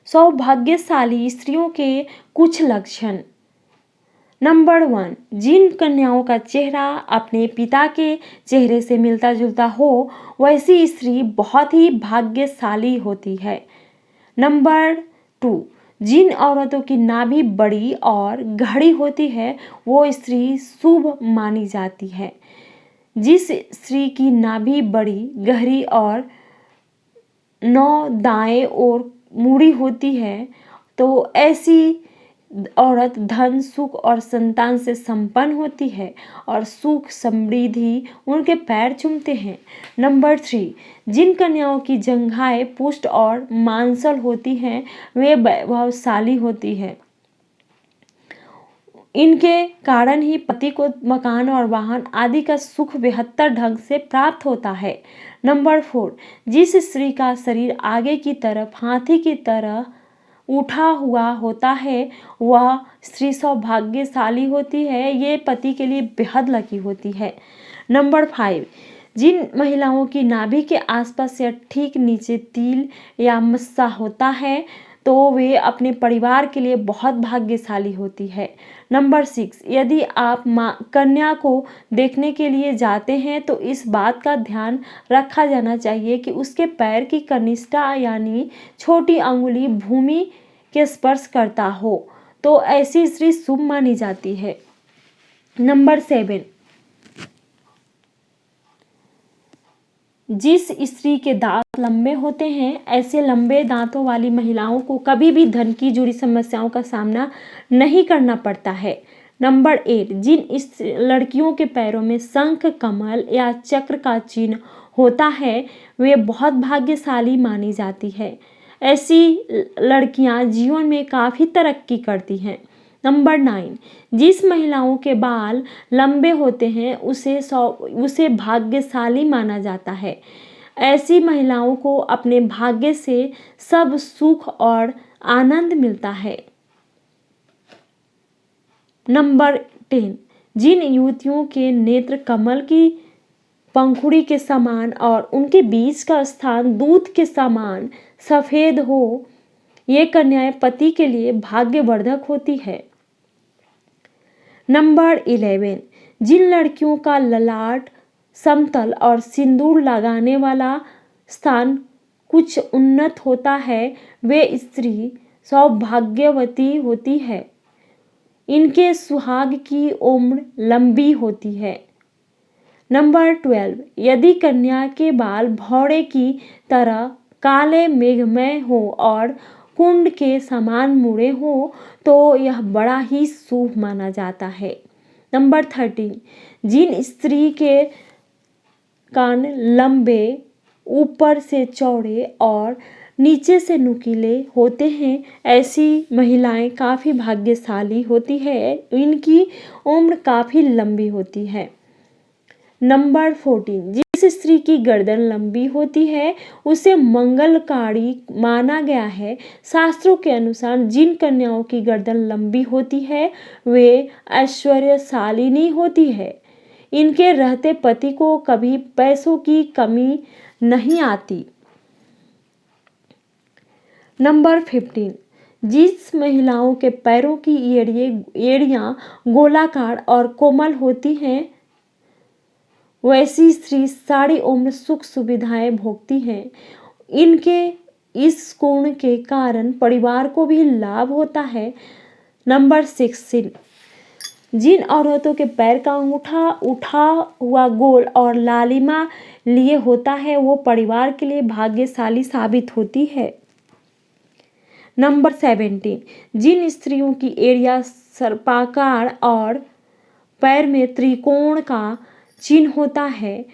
सौभाग्यशाली स्त्रियों के कुछ लक्षण। नंबर 1, जिन कन्याओं का चेहरा अपने पिता के चेहरे से मिलता जुलता हो वैसी स्त्री बहुत ही भाग्यशाली होती है। नंबर 2, जिन औरतों की नाभि बड़ी और गहरी होती है वो स्त्री शुभ मानी जाती है। जिस स्त्री की नाभि बड़ी गहरी और नौ दाएं ओर मुड़ी होती है तो ऐसी औरत धन सुख और संतान से संपन्न होती है और सुख समृद्धि उनके पैर चूमते हैं। नंबर 3, जिन कन्याओं की जंघाएं पुष्ट और मांसल होती हैं वे वैभवशाली होती है। इनके कारण ही पति को मकान और वाहन आदि का सुख बेहतर ढंग से प्राप्त होता है। नंबर 4, जिस स्त्री का शरीर आगे की तरफ हाथी की तरह उठा हुआ होता है वह स्त्री सौभाग्यशाली होती है। ये पति के लिए बेहद लकी होती है। नंबर 5, जिन महिलाओं की नाभि के आसपास या ठीक नीचे तिल या मस्सा होता है तो वे अपने परिवार के लिए बहुत भाग्यशाली होती है। नंबर 6, यदि आप कन्या को देखने के लिए जाते हैं तो इस बात का ध्यान रखा जाना चाहिए कि उसके पैर की कनिष्ठा यानी छोटी अंगुली भूमि के स्पर्श करता हो तो ऐसी स्त्री शुभ मानी जाती है। नंबर 7, जिस स्त्री के दांत लंबे होते हैं ऐसे लंबे दांतों वाली महिलाओं को कभी भी धन की जुड़ी समस्याओं का सामना नहीं करना पड़ता है। नंबर 8, जिन लड़कियों के पैरों में शंख कमल या चक्र का चिन्ह होता है वे बहुत भाग्यशाली मानी जाती है। ऐसी लड़कियां जीवन में काफ़ी तरक्की करती हैं। नंबर 9, जिस महिलाओं के बाल लंबे होते हैं उसे भाग्यशाली माना जाता है। ऐसी महिलाओं को अपने भाग्य से सब सुख और आनंद मिलता है। नंबर 10, जिन युवतियों के नेत्र कमल की पंखुड़ी के समान और उनके बीच का स्थान दूध के समान सफ़ेद हो ये कन्याएं पति के लिए भाग्यवर्धक होती है। नंबर 11, जिन लड़कियों का ललाट समतल और सिंदूर लगाने वाला स्थान कुछ उन्नत होता है वे स्त्री सौभाग्यवती होती है। इनके सुहाग की उम्र लंबी होती है। नंबर 12, यदि कन्या के बाल भौरे की तरह काले मेघमय हो और कुंड के समान मुड़े हो तो यह बड़ा ही शुभ माना जाता है। नंबर 13, जिन स्त्री के कान लंबे ऊपर से चौड़े और नीचे से नुकीले होते हैं ऐसी महिलाएं काफ़ी भाग्यशाली होती है। इनकी उम्र काफ़ी लंबी होती है। नंबर 14, जिस स्त्री की गर्दन लंबी होती है उसे मंगलकारी माना गया है। शास्त्रों के अनुसार जिन कन्याओं की गर्दन लंबी होती है वे ऐश्वर्यशालिनी होती है। इनके रहते पति को कभी पैसों की कमी नहीं आती। नंबर 15, जिस महिलाओं के पैरों की एड़ियां गोलाकार और कोमल होती हैं वैसी स्त्री सारी उम्र सुख सुविधाएं भोगती हैं। इनके इस गुण के कारण परिवार को भी लाभ होता है। नंबर 16, जिन औरतों के पैर का अंगूठा उठा हुआ गोल और लालिमा लिए होता है वो परिवार के लिए भाग्यशाली साबित होती है। नंबर 17, जिन स्त्रियों की एड़ियां सर्पाकार और पैर में त्रिकोण का चिन्ह होता है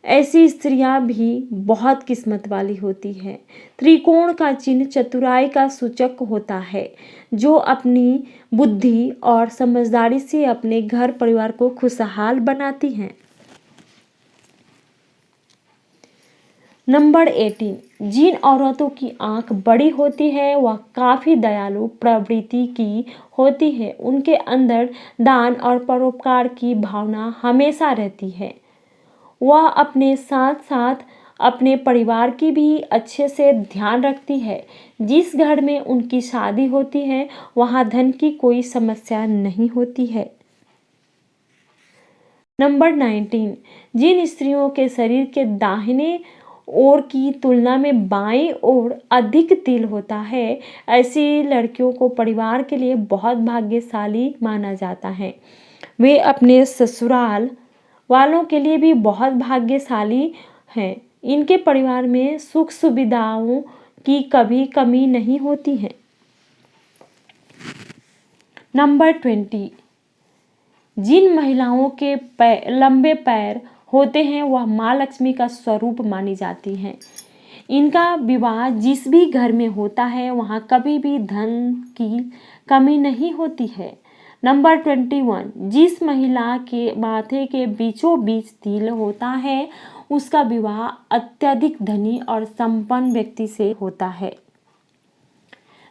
ऐसी स्त्रियां भी बहुत किस्मत वाली होती हैं। त्रिकोण का चिन्ह चतुराई का सूचक होता है जो अपनी बुद्धि और समझदारी से अपने घर परिवार को खुशहाल बनाती हैं। नंबर 18, जिन औरतों की आंख बड़ी होती है वह काफ़ी दयालु प्रवृत्ति की होती है। उनके अंदर दान और परोपकार की भावना हमेशा रहती है। वह अपने साथ साथ अपने परिवार की भी अच्छे से ध्यान रखती है। जिस घर में उनकी शादी होती है वहाँ धन की कोई समस्या नहीं होती है। नंबर 19, जिन स्त्रियों के शरीर के दाहिने ओर की तुलना में बाईं ओर अधिक तिल होता है, ऐसी लड़कियों को परिवार के लिए बहुत भाग्यशाली माना जाता है। वे अपने ससुराल वालों के लिए भी बहुत भाग्यशाली हैं। इनके परिवार में सुख सुविधाओं की कभी कमी नहीं होती है। नंबर 20, जिन महिलाओं के लंबे पैर होते हैं वह माँ लक्ष्मी का स्वरूप मानी जाती हैं। इनका विवाह जिस भी घर में होता है वहाँ कभी भी धन की कमी नहीं होती है। नंबर 21, जिस महिला के माथे के बीचों बीच तिल होता है उसका विवाह अत्यधिक धनी और संपन्न व्यक्ति से होता है।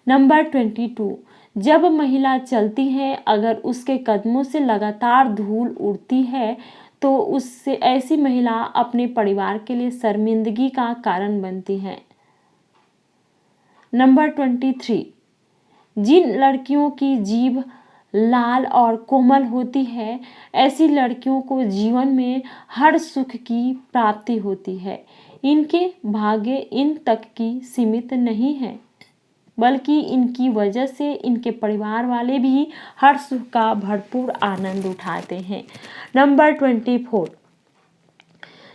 नंबर 22, जब महिला चलती है अगर उसके कदमों से लगातार धूल उड़ती है तो उससे ऐसी महिला अपने परिवार के लिए शर्मिंदगी का कारण बनती है। नंबर 23, जिन लड़कियों की जीभ लाल और कोमल होती है ऐसी लड़कियों को जीवन में हर सुख की प्राप्ति होती है। इनके भाग्य इन तक की सीमित नहीं है बल्कि इनकी वजह से इनके परिवार वाले भी हर सुख का भरपूर आनंद उठाते हैं। नंबर 24,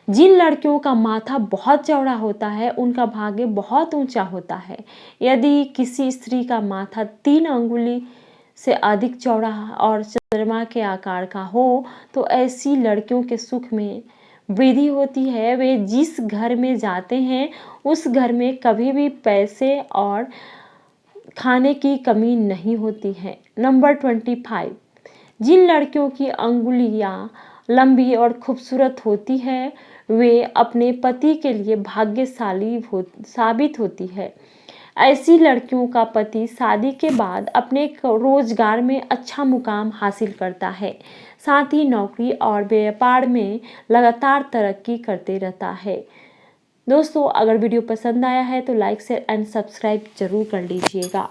जिन लड़कियों का माथा बहुत चौड़ा होता है उनका भाग्य बहुत ऊंचा होता है। यदि किसी स्त्री का माथा 3 अंगुली से अधिक चौड़ा और चंद्रमा के आकार का हो तो ऐसी लड़कियों के सुख में वृद्धि होती है। वे जिस घर में जाते हैं उस घर में कभी भी पैसे और खाने की कमी नहीं होती है। नंबर 25, जिन लड़कियों की अंगुलियां लंबी और खूबसूरत होती है वे अपने पति के लिए भाग्यशाली साबित होती है। ऐसी लड़कियों का पति शादी के बाद अपने रोजगार में अच्छा मुकाम हासिल करता है, साथ ही नौकरी और व्यापार में लगातार तरक्की करते रहता है। दोस्तों, अगर वीडियो पसंद आया है तो लाइक शेयर एंड सब्सक्राइब जरूर कर लीजिएगा।